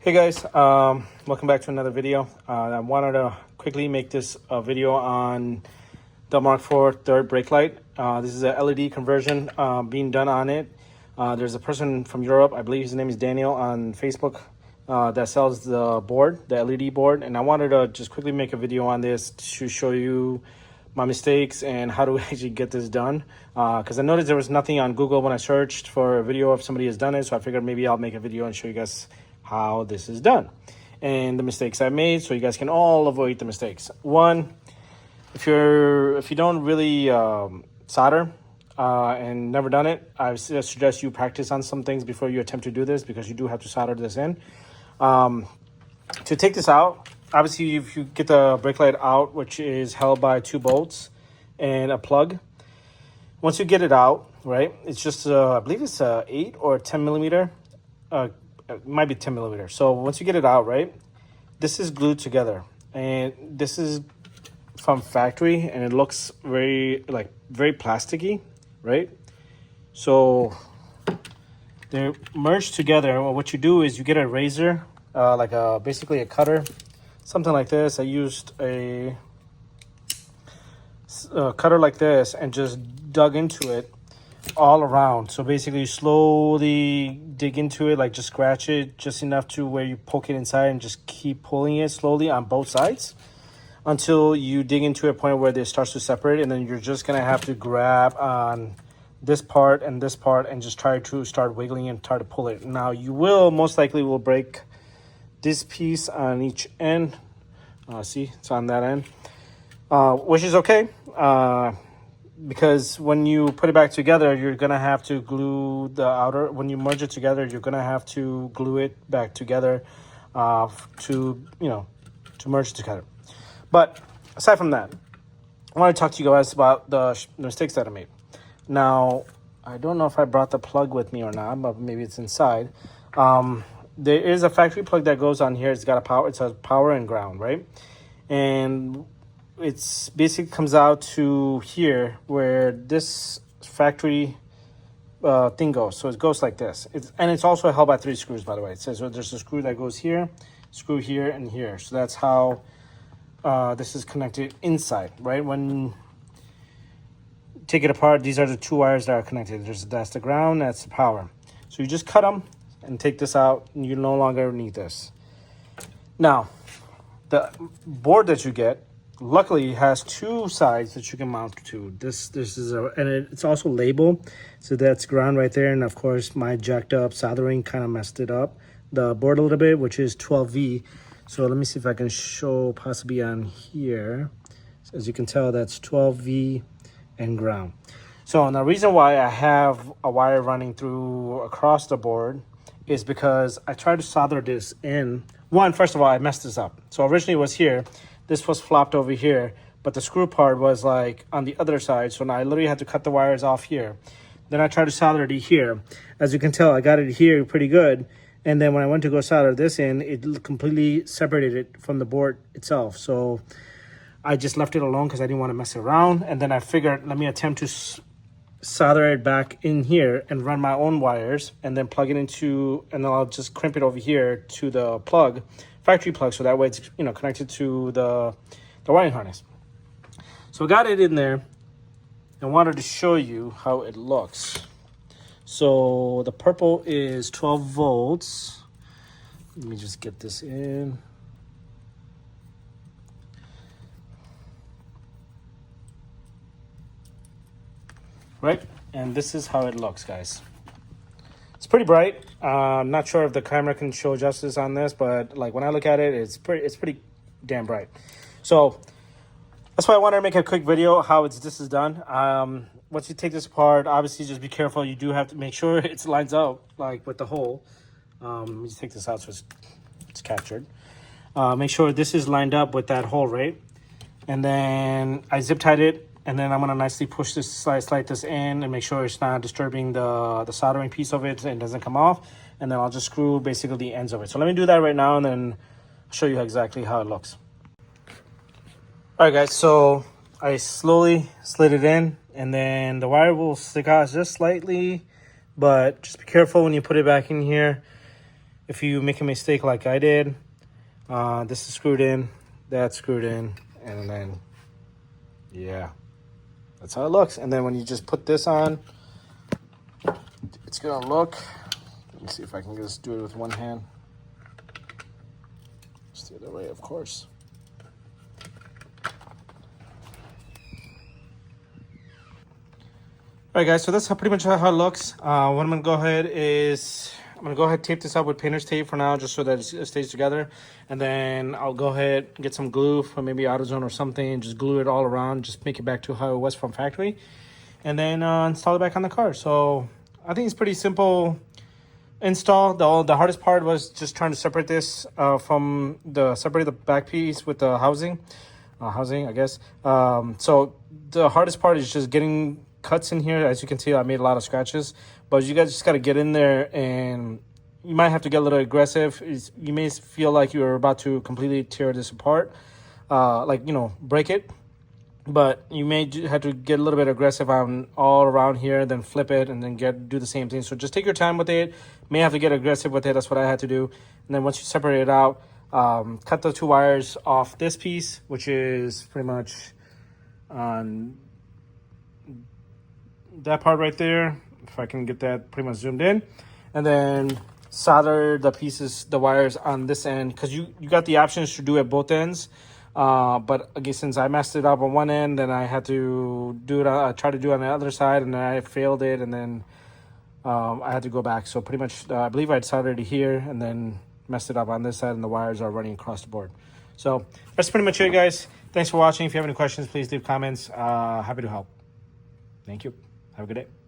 Hey guys, welcome back to another video. I wanted to quickly make this video on the Mark IV third brake light. This is a LED conversion being done on it. There's a person from Europe, I believe his name is Daniel, on Facebook that sells the board, the LED board, and I wanted to just quickly make a video on this to show you my mistakes and how to actually get this done, because I noticed there was nothing on Google when I searched for a video if somebody has done it, so I figured maybe I'll make a video and show you guys how this is done and the mistakes I made, so you guys can all avoid the mistakes. One, if you don't really solder and never done it, I suggest you practice on some things before you attempt to do this, because you do have to solder this in. To take this out, obviously if you get the brake light out, which is held by 2 bolts and a plug, once you get it out, right, it's just I believe it's 8 or 10 millimeter, it might be 10 millimeters. So once you get it out, right, this is glued together, and this is from factory, and it looks very plasticky, right? So they're merged together. Well, what you do is you get a razor, basically a cutter, something like this. I used a cutter like this and just dug into it all around. So basically you slowly dig into it, like just scratch it just enough to where you poke it inside, and just keep pulling it slowly on both sides until you dig into a point where it starts to separate, and then you're just gonna have to grab on this part and this part and just try to start wiggling and try to pull it. Now you will most likely break this piece on each end. See, it's on that end, which is okay, because when you put it back together, you're gonna have to glue the outer. When you merge it together, you're gonna have to glue it back together to merge it together. But aside from that, I want to talk to you guys about the mistakes that I made. Now, I don't know if I brought the plug with me or not, but maybe it's inside. There is a factory plug that goes on here. It's got a power. It's a power and ground, right? And it's basically comes out to here where this factory thing goes. So it goes like this. It's also held by 3 screws, by the way. It says there's a screw that goes here, screw here, and here. So that's how this is connected inside, right? When you take it apart, these are the 2 wires that are connected. That's the ground, that's the power. So you just cut them and take this out, and you no longer need this. Now, the board that you get, luckily, has 2 sides that you can mount to. This is it's also labeled, so that's ground right there. And of course, my jacked up soldering kind of messed it up, the board a little bit, which is 12V. So let me see if I can show possibly on here. As you can tell, that's 12V and ground. So the reason why I have a wire running through across the board is because I tried to solder this in. First of all, I messed this up. So originally it was here. This was flopped over here, but the screw part was like on the other side. So now I literally had to cut the wires off here. Then I tried to solder it here. As you can tell, I got it here pretty good. And then when I went to go solder this in, it completely separated it from the board itself. So I just left it alone because I didn't want to mess around. And then I figured, let me attempt to solder it back in here and run my own wires, and then plug it into, and then I'll just crimp it over here to the plug, factory plug, so that way it's connected to the wiring harness. So I got it in there and wanted to show you how it looks. So the purple is 12 volts. Let me just get this in. Right, and this is how it looks, guys. It's pretty bright. I'm not sure if the camera can show justice on this, but like when I look at it, it's pretty damn bright. So that's why I wanted to make a quick video how this is done. Once you take this apart, obviously just be careful. You do have to make sure it lines up like with the hole. Let me just take this out so it's captured. Make sure this is lined up with that hole, right? And then I zip tied it. And then I'm going to nicely push this, slide this in, and make sure it's not disturbing the soldering piece of it and doesn't come off. And then I'll just screw basically the ends of it. So let me do that right now, and then I'll show you exactly how it looks. All right, guys, so I slowly slid it in, and then the wire will stick out just slightly, but just be careful when you put it back in here. if you make a mistake like I did, this is screwed in, that's screwed in, and then, yeah, that's how it looks. And then when you just put this on, it's gonna look, let me see if I can just do it with one hand. It's the other way, of course. All right, guys, so that's pretty much how it looks. What I'm gonna go ahead is, I'm gonna go ahead and tape this up with painter's tape for now, just so that it stays together. And then I'll go ahead and get some glue from maybe AutoZone or something, and just glue it all around, just make it back to how it was from factory. And then install it back on the car. So I think it's pretty simple install. The hardest part was just trying to separate this separate the back piece with the housing, I guess. So the hardest part is just getting cuts in here. As you can see, I made a lot of scratches, but you guys just got to get in there, and you might have to get a little aggressive. You may feel like you're about to completely tear this apart, like, you know, break it, but you may have to get a little bit aggressive on all around here, then flip it, and then do the same thing. So just take your time with it. May have to get aggressive with it. That's what I had to do. And then once you separate it out, cut the 2 wires off this piece, which is pretty much on that part right there, if I can get that pretty much zoomed in, and then solder the wires on this end, because you got the options to do it both ends, but again, since I messed it up on one end, then I had to do it, try to do it on the other side, and then I failed it, and then I had to go back. So pretty much I believe I'd soldered it here and then messed it up on this side, and the wires are running across the board. So that's pretty much it, guys. Thanks for watching. If you have any questions, please leave comments. Happy to help. Thank you. Have a good day.